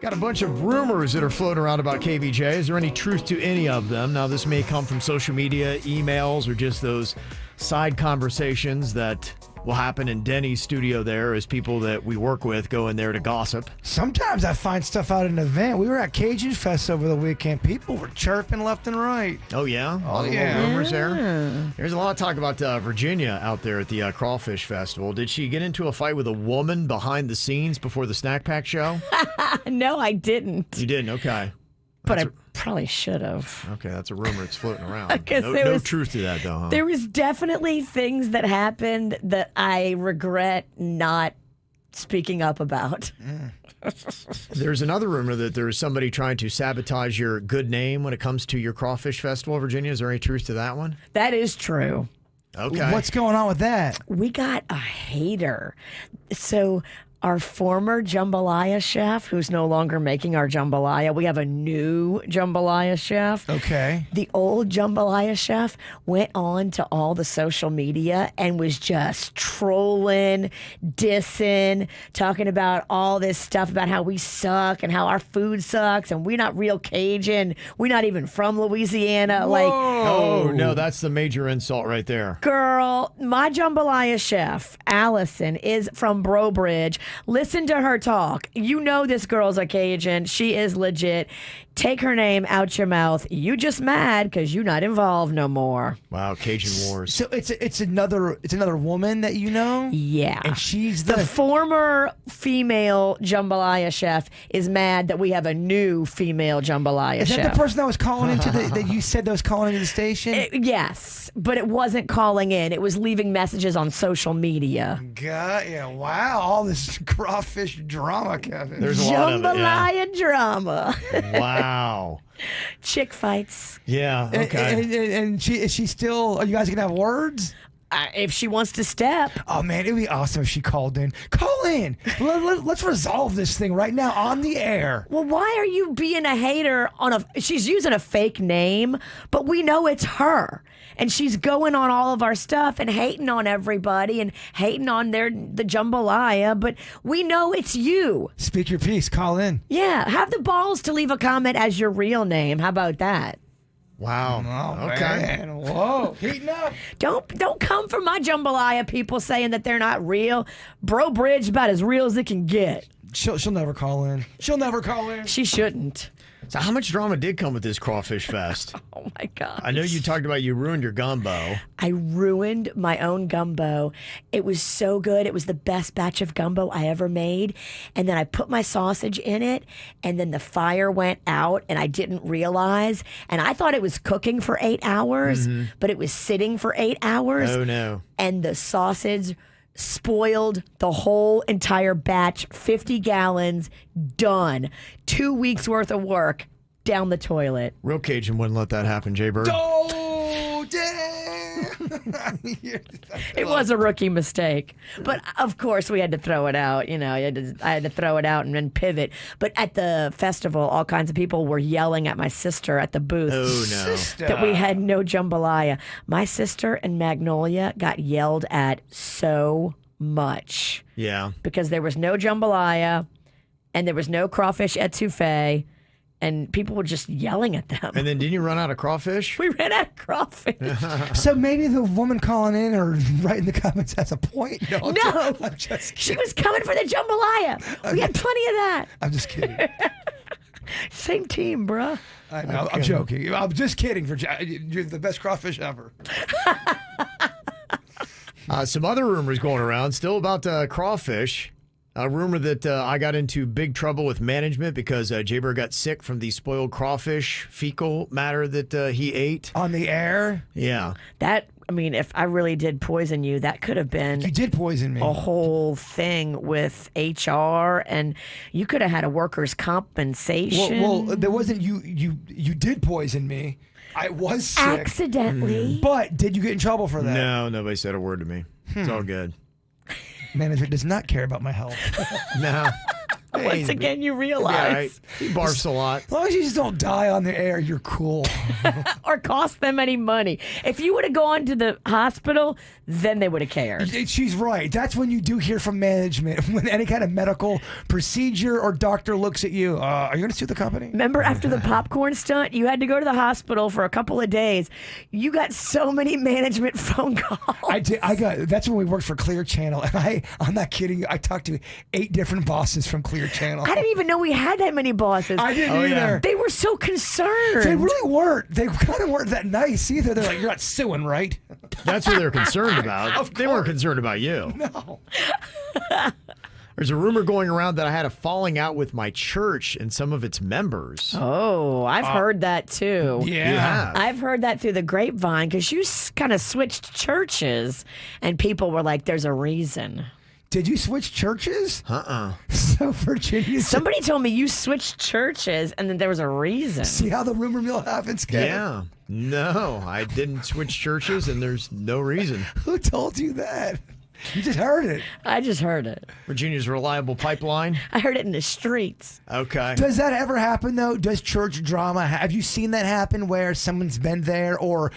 Got a bunch of rumors that are floating around about KVJ. Is there any truth to any of them? Now, this may come from social media, emails, or just those side conversations that will happen in Dennys studio there as people that we work with go in there to gossip. Sometimes I find stuff out at an event. We were at Cajun Fest over the weekend. People were chirping left and right. Oh, yeah? Oh, All the yeah. little rumors there? There's a lot of talk about Virginia out there at the Crawfish Festival. Did she get into a fight with a woman behind the scenes before the Snack Pack show? No, I didn't. You didn't? Okay. But I probably should have. Okay, that's a rumor that's floating around. No truth to that, though, huh? There was definitely things that happened that I regret not speaking up about. There's another rumor that there's somebody trying to sabotage your good name when it comes to your Crawfish Festival, Virginia. Is there any truth to that one? That is true. Okay. What's going on with that? We got a hater. So our former jambalaya chef, who's no longer making our jambalaya, we have a new jambalaya chef. Okay. The old jambalaya chef went on to all the social media and was just trolling, dissing, talking about all this stuff about how we suck and how our food sucks and we're not real Cajun. We're not even from Louisiana. Oh, no, that's the major insult right there. Girl, my jambalaya chef, Allison, is from Brobridge. Listen to her talk. You know this girl's a Cajun. She is legit. Take her name out your mouth. You just mad because you're not involved no more. Wow, Cajun Wars. So it's another woman that you know? Yeah. And she's the former female jambalaya chef is mad that we have a new female jambalaya chef. Is that the person that was calling into that you said that was calling into the station? Yes, but it wasn't calling in. It was leaving messages on social media. God, yeah, wow, all this crawfish drama, Kevin. There's a lot of it, Jambalaya drama. Wow. Chick fights. Yeah, okay. And is she still, are you guys going to have words? If she wants to step. Oh, man, it'd be awesome if she called in. Call in. Let's resolve this thing right now on the air. Well, why are you being a hater she's using a fake name, but we know it's her. And she's going on all of our stuff and hating on everybody and hating on the jambalaya, but we know it's you. Speak your piece. Call in. Yeah, have the balls to leave a comment as your real name. How about that? Wow. Oh, okay. Man. Whoa. Heating up. Don't come for my jambalaya people saying that they're not real. Bro Bridge about as real as it can get. She'll never call in. She'll never call in. She shouldn't. So how much drama did come with this Crawfish Fest? Oh, my God. I know you talked about you ruined your gumbo. I ruined my own gumbo. It was so good. It was the best batch of gumbo I ever made. And then I put my sausage in it, and then the fire went out, and I didn't realize. And I thought it was cooking for 8 hours, but it was sitting for 8 hours. Oh, no. And the sausage spoiled the whole entire batch, 50 gallons, done. 2 weeks worth of work down the toilet. Real Cajun wouldn't let that happen, Jaybird. Oh, damn. It was a rookie mistake. But of course we had to throw it out. You know, I had to throw it out and then pivot. But at the festival, all kinds of people were yelling at my sister at the booth. Oh, no. That we had no jambalaya. My sister and Magnolia got yelled at so much. Yeah. Because there was no jambalaya and there was no crawfish etouffee. And people were just yelling at them. And then didn't you run out of crawfish? We ran out of crawfish. So maybe the woman calling in or writing the comments has a point. No, I'm just kidding. She was coming for the jambalaya. We had plenty of that. I'm just kidding. Same team, bruh. I know. Okay. I'm joking. I'm just kidding. You're the best crawfish ever. Some other rumors going around still about crawfish. A rumor that I got into big trouble with management because Jaybird got sick from the spoiled crawfish fecal matter that he ate. On the air? Yeah. If I really did poison you, that could have been... You did poison me. A whole thing with HR, and you could have had a workers' compensation. Well, there wasn't... You did poison me. I was sick. Accidentally. But did you get in trouble for that? No, nobody said a word to me. It's all good. Management does not care about my health. No. Once again, you Yeah, realize. right. He barfs a lot. As long as you just don't die on the air, you're cool. Or cost them any money. If you would have gone to the hospital, then they would have cared. She's right. That's when you do hear from management. When any kind of medical procedure or doctor looks at you, are you going to sue the company? Remember after the popcorn stunt, you had to go to the hospital for a couple of days. You got so many management phone calls. I did. That's when we worked for Clear Channel, and I'm not kidding you. I talked to 8 different bosses from Clear Channel. I didn't even know we had that many bosses. I didn't either. yeah. They were so concerned. They really weren't. They kind of weren't that nice either. They're like, you're not suing, right? That's what they're concerned about. They weren't concerned about you. No. There's a rumor going around that I had a falling out with my church and some of its members. Oh, I've heard that too. Yeah. You have. I've heard that through the grapevine because you kind of switched churches and people were like, there's a reason. Did you switch churches? Uh-uh. So Virginia. Somebody told me you switched churches and then there was a reason. See how the rumor mill happens, Kevin? Yeah. No, I didn't switch churches, and there's no reason. Who told you that? You just heard it. I just heard it. Virginia's reliable pipeline. I heard it in the streets. Okay. Does that ever happen, though? Does church drama, have you seen that happen where someone's been there or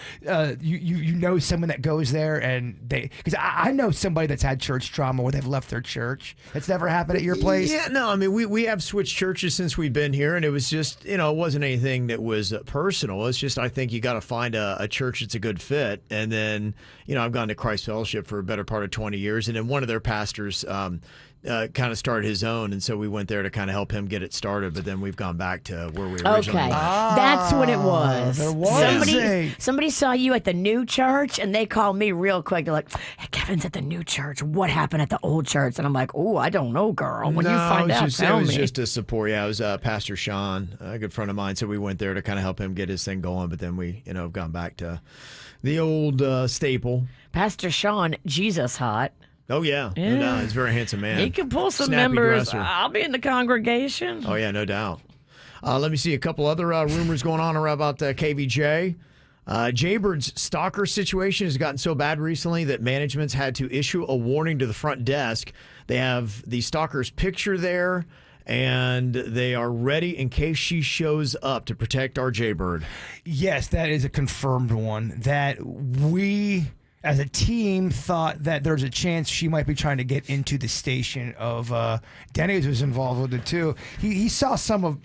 you know someone that goes there and they, because I know somebody that's had church drama where they've left their church. That's never happened at your place? Yeah, no, I mean, we have switched churches since we've been here, and it was just, it wasn't anything that was personal. It's just, I think you got to find a church that's a good fit. And then, I've gone to Christ Fellowship for a better part of 20 years, and then one of their pastors kind of started his own, and so we went there to kind of help him get it started, but then we've gone back to where we originally Okay. were. That's what it was. There was Somebody saw you at the new church and they called me real quick. They're like, hey, Kevin's at the new church. What happened at the old church? And I'm like, oh, I don't know, girl. When you find out, tell it was me. just a support. Yeah, it was Pastor Sean, a good friend of mine, so we went there to kind of help him get his thing going, but then we, have gone back to the old staple. Pastor Sean, Jesus hot. Oh, yeah. No doubt. He's a very handsome man. He can pull some Snappy members. dresser. I'll be in the congregation. Oh, yeah, no doubt. Let me see a couple other rumors going on around about KVJ. Jaybird's stalker situation has gotten so bad recently that management's had to issue a warning to the front desk. They have the stalker's picture there, and they are ready in case she shows up to protect our Jaybird. Yes, that is a confirmed one. That we, as a team, thought that there's a chance she might be trying to get into the station. Of Dennys was involved with it too. He saw some of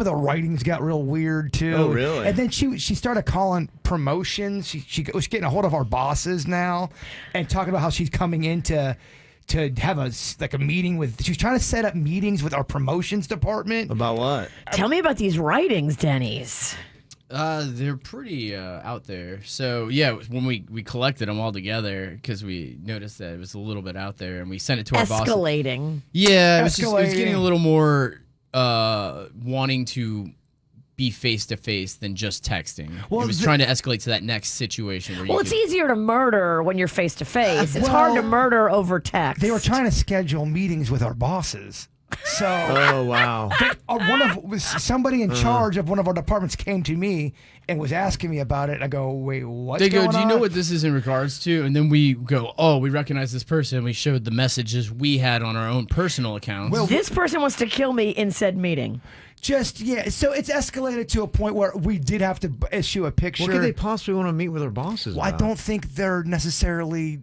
the writings got real weird too. Oh, really? And then she started calling promotions. She was getting a hold of our bosses now, and talking about how she's coming in to have a meeting with. She's trying to set up meetings with our promotions department. About what? Tell me about these writings, Dennys. They're pretty out there. So yeah, when we collected them all together because we noticed that it was a little bit out there, and we sent it to our boss. Escalating. Yeah, it was getting Escalating. a little more wanting to be face to face than just texting. Well, it was trying to escalate to that next situation where Well, you it's could, easier to murder when you're face to face. It's well, hard to murder over text. They were trying to schedule meetings with our bosses. So Oh, wow. somebody in charge of one of our departments came to me and was asking me about it. I go, wait, what's they go, going do you know on?" what this is in regards to? And then we go, oh, we recognize this person. We showed the messages we had on our own personal accounts. Well, This person wants to kill me in said meeting. Just so it's escalated to a point where we did have to issue a picture. What could they possibly want to meet with their bosses Well, I about? don't think they're necessarily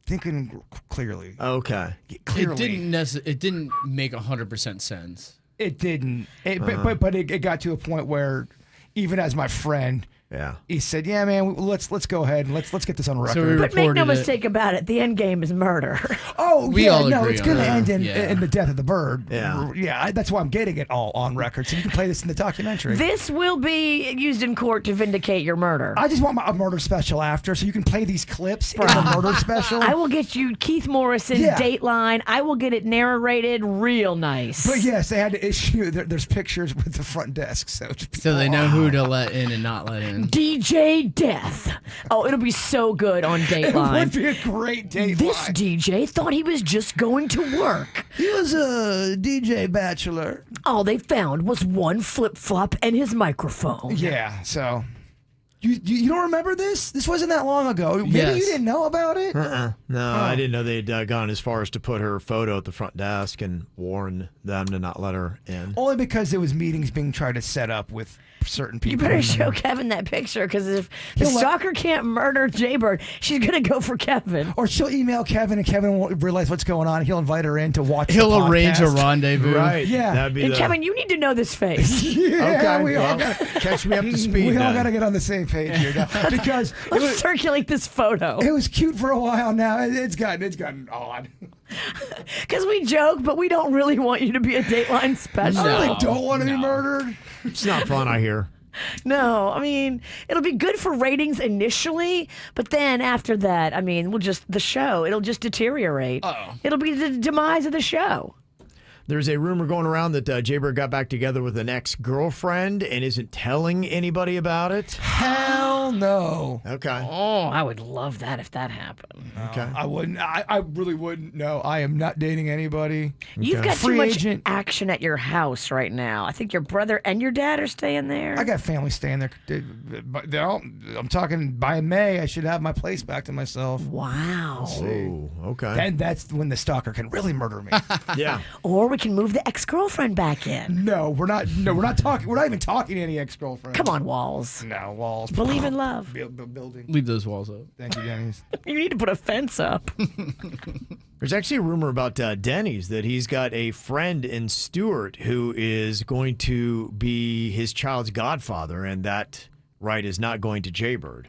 thinking clearly. Okay. Clearly, It didn't make 100% sense. it didn't. But it got to a point where, even as my friend, Yeah. he said, "Yeah, man, let's go ahead and let's get this on record." So we But make no reported it. mistake about it, the end game is murder. Oh, We yeah, all no, agree it's on going to that. end Yeah. in the death of the bird. Yeah. Yeah, that's why I'm getting it all on record, so you can play this in the documentary. This will be used in court to vindicate your murder. I just want a murder special after, so you can play these clips in the murder special. I will get you Keith Morrison Yeah. Dateline. I will get it narrated real nice. But yes, they had to issue. There's pictures with the front desk, So they know who to let in and not let in. DJ Death. Oh, it'll be so good on It would Dateline. be a great date. This DJ thought he was just going to work. He was a DJ bachelor. All they found was one flip flop and his microphone. Yeah, so You don't remember this? This wasn't that long ago. Maybe Yes. you didn't know about it? No, I didn't know they'd gone as far as to put her photo at the front desk and warn them to not let her in. Only because there was meetings being tried to set up with certain people. You better show Kevin that picture, because if the stalker can't murder Jaybird, she's going to go for Kevin. Or she'll email Kevin, and Kevin won't realize what's going on. He'll invite her in to watch He'll the arrange a podcast. rendezvous. Right. Yeah. That'd be And the, Kevin, you need to know this face. Yeah, okay. we all well, got catch me up to speed. we all then. got to get on the same page here now, because Let's circulate this photo. it was cute for a while. Now it's gotten odd. Because we joke, but we don't really want you to be a Dateline special. I really No. don't want to be No. murdered. It's not fun, I hear. No, I mean, it'll be good for ratings initially, but then after that, I mean, it'll just deteriorate. It'll be the demise of the show. There's a rumor going around that Jaybird got back together with an ex-girlfriend and isn't telling anybody about it. Hell no. Okay. Oh, I would love that if that happened. Okay. I wouldn't. I really wouldn't. No, I am not dating anybody. You've got Free too much agent. action at your house right now. I think your brother and your dad are staying there. I got family staying there. But I'm talking by May, I should have my place back to myself. Wow. Oh, okay. Then that's when the stalker can really murder me. Yeah. Or we can move the ex-girlfriend back in. No, we're not. No, we're not talking. We're not even talking to any ex-girlfriend. Come on, Walls. No, walls. Believe in love. Building. Leave those walls up. Thank you, Dennys. You need to put a fence up. There's actually a rumor about Dennys that he's got a friend in Stewart who is going to be his child's godfather, and that right is not going to Jaybird.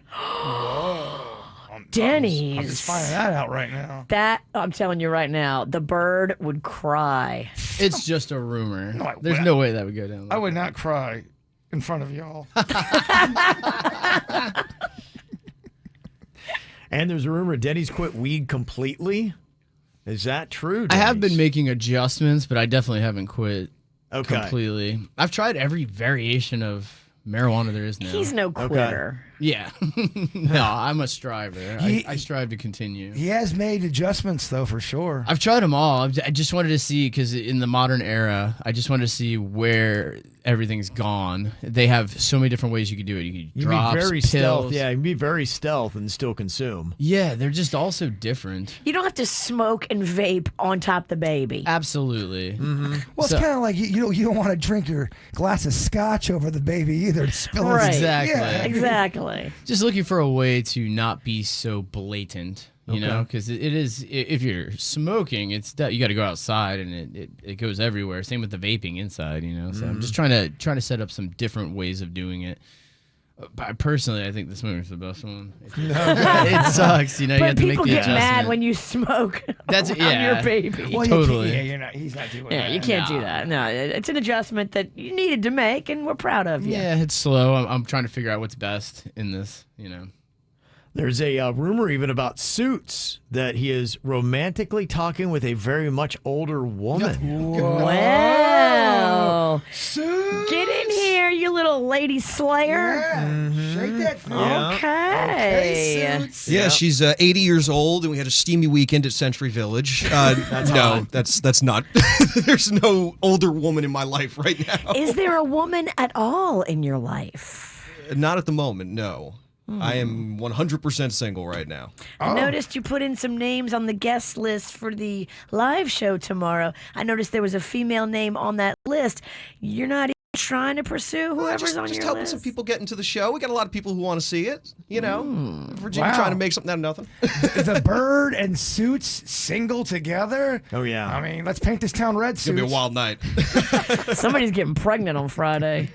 Dennys. I'm just finding that out right now. That, I'm telling you right now, the bird would cry. It's just a rumor. No, There's no way that would go down. I would not cry in front of y'all. And there's a rumor Dennys quit weed completely. Is that true? I have Dennys? been making adjustments, but I definitely haven't quit Okay. completely. I've tried every variation of marijuana there is now. He's no quitter. Yeah. No, I'm a striver. He- I strive to continue. He has made adjustments, though, for sure. I've tried them all. I just wanted to see, because in the modern era, I just wanted to see where everything's gone. They have so many different ways you could do it. You could You drops, can be very pills. stealth. Yeah, you can be very stealth and still consume. Yeah, they're just all so different. You don't have to smoke and vape on top the baby. Absolutely. Well, it's So- kind of like you don't want to drink your glass of scotch over the baby either. It's spilling. Right. Exactly. Yeah. Exactly. Just looking for a way to not be so blatant, you know, because it is, if you're smoking, it's you got to go outside, and it goes everywhere. Same with the vaping inside, you know. So I'm just trying to set up some different ways of doing it. But personally, I think the smoking's the best one. It sucks, you know. You But have to make people the get mad adjustment. when you smoke That's on yeah. your baby. Well, Totally. he's not doing Yeah, that. you can't do that. No, it's an adjustment that you needed to make, and we're proud of you. Yeah, it's slow. I'm trying to figure out what's best in this, you know. There's a rumor even about Suits that he is romantically talking with a very much older woman. Well, Suits. get in here, you little lady slayer. Yeah. Shake that foot. Yeah. Okay. Suits. Yeah, she's 80 years old, and we had a steamy weekend at Century Village. No, that's not. There's no older woman in my life right now. Is there a woman at all in your life? Not at the moment. No, I am 100% single right now. I noticed you put in some names on the guest list for the live show tomorrow. I noticed there was a female name on that list. You're not even trying to pursue whoever's on just your helping list? some people get into the show. We got a lot of people who want to see it. You know, Virginia Wow. trying to make something out of nothing. The bird and Suits single together. Oh, yeah. I mean, let's paint this town red. It's gonna be a Suits. wild night. Somebody's getting pregnant on Friday.